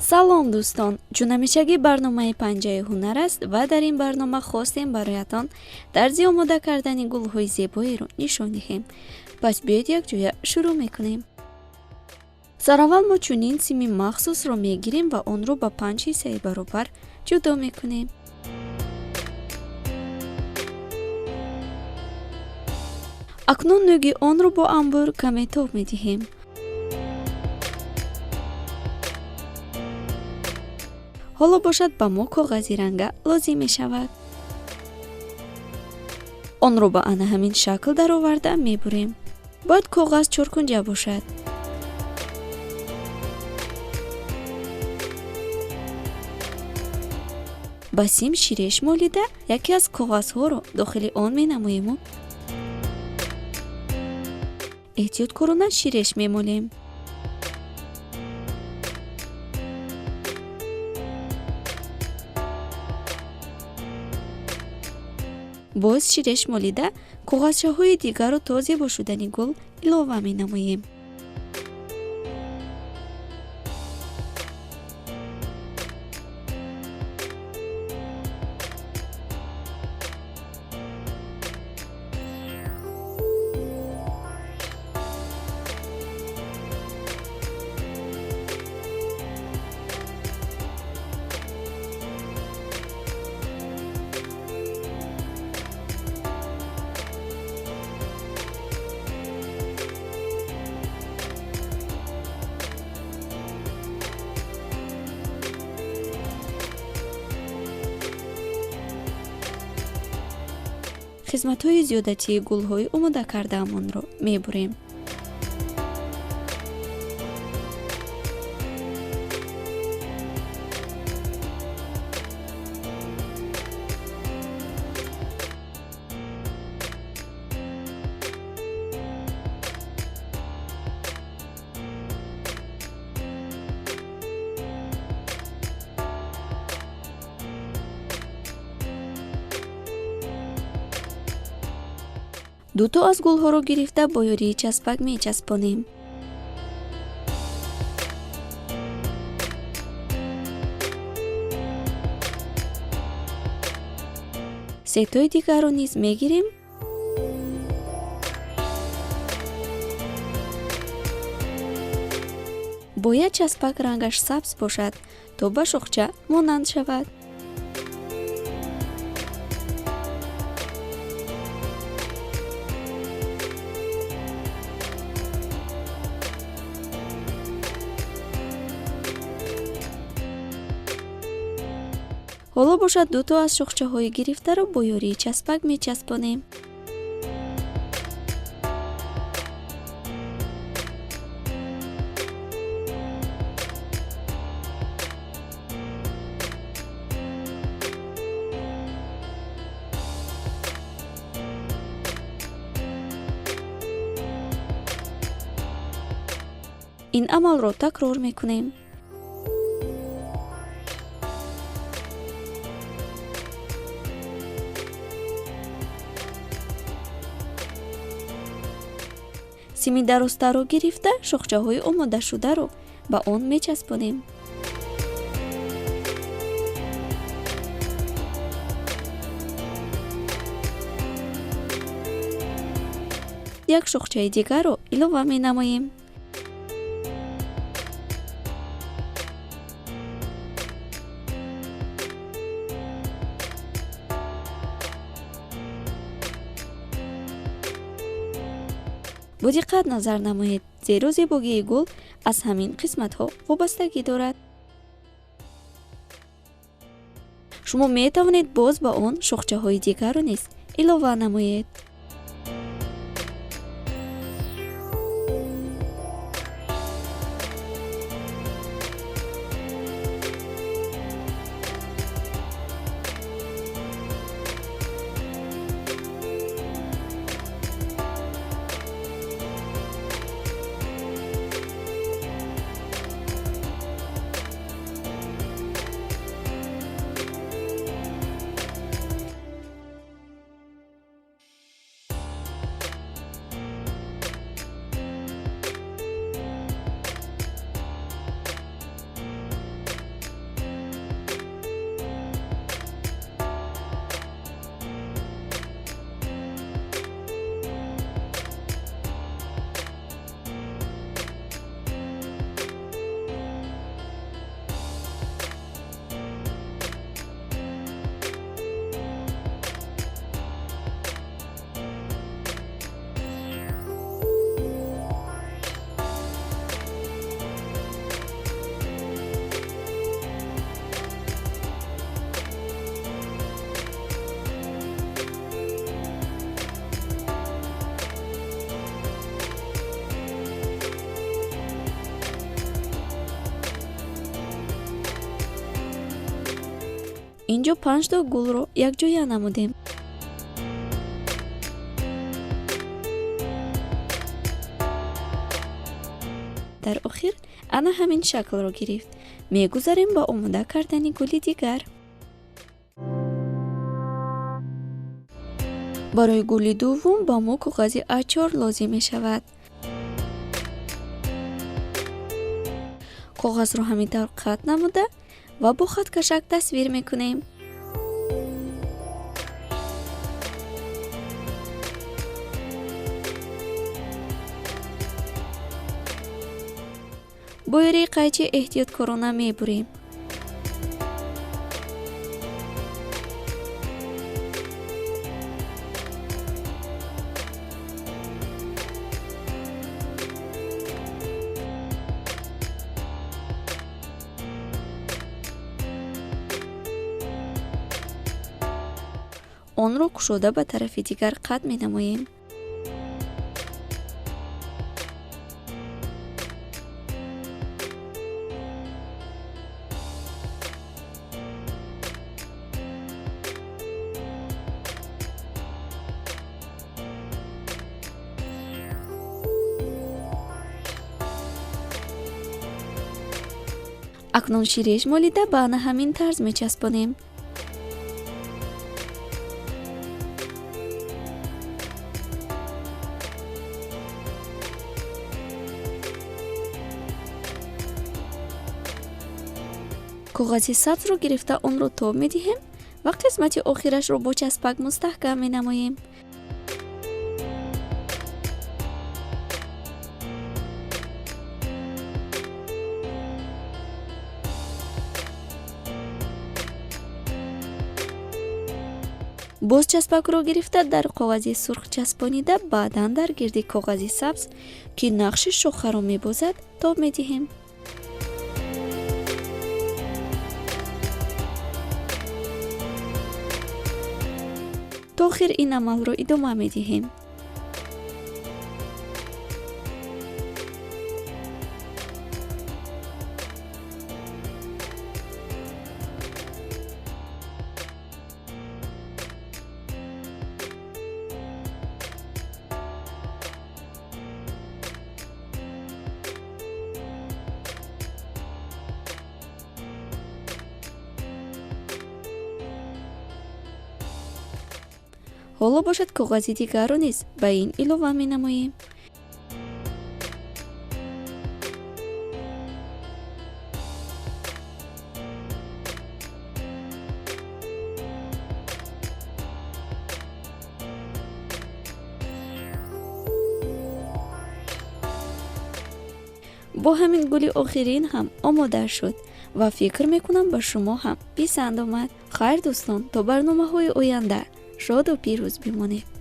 салом дӯстон, ҷунамишагӣ барномаи панҷаи ҳунар аст ва дар ин барнома хостем бароятон тарзи омода кардани гулҳои зебоеро нишон диҳем. Пас биёед якҷоя шурӯъ мекунем. сараввал мо чунин сими махсусро мегирем ва онро ба 5 ҳиссаи баробар ҷудо мекунем. акнун нӯги онро бо амбур каме тоб медиҳем. ҳоло бошад ба мо коғази ранга лозим мешавад. онро ба ана ҳамин шакл дароварда мебурем. бояд коғаз чоркунҷа бошад. ба сим ширеш молида яке аз коғазҳоро дохили он менамоему эҳтиёткорона ширеш мемолем. боз ширеш молида коғазчаҳои дигарро то зебо шудани гул илова менамоем. хизматҳои зиёдатии гулҳои омода кардаамонро мебурем. дуто аз гулҳоро гирифта бо ёрии часпак мечаспонем. сетои дигарро низ мегирем. бояд часпак рангаш сабз бошад, то ба шохча монанд шавад. ҳоло бошад дуто аз шохчаҳои гирифтаро бо ёрии часпак мечаспонем. ин амалро такрор мекунем. сими дарозтарро гирифта шохчаҳои омодашударо ба он мечаспонем. як шохчаи дигарро илова менамоем. бо диққат назар намоед, зеро зебогии гул аз ҳамин қисматҳо вобастагӣ дорад. шумо метавонед боз ба он шохчаҳои дигарро низ илова намоед. اینجا 5 تا گل رو یک جای نمودیم. در آخر انا همین شکل رو گرفت. میگذاریم با آماده کردن گل دیگر. برای گل دوم با ما کاغذ A4 لازم می شود. کاغذ رو همینطور قطع نموده و با خط کشک تصویر میکنیم. با یه قیچی احتیاطکارانه میبریم. آن را گشوده به طرف دیگر قطع می نماییم. اکنون شیرش مالیده به همین طرز می چسبانیم. کاغذ سبز رو گرفته اون رو تاب می دهیم و قسمت آخرش رو با چسبک مستحکم می نماییم. باز چسبک رو گرفته در کاغذ سرخ چسبانیده بعداً در گرد کاغذ سبز که نقش شاخه رو می بازد تاب می دهیم. تا آخر این عمل رو ادامه می دهیم. حالا باشد کاغذ دیگر رو نیز به این علاوه می نماییم. با همین گل آخرین هم آماده شد و فکر میکنم به شما هم پسند آمد. خیر دوستان، تا برنامه های آینده شاد و پیروز بمانید.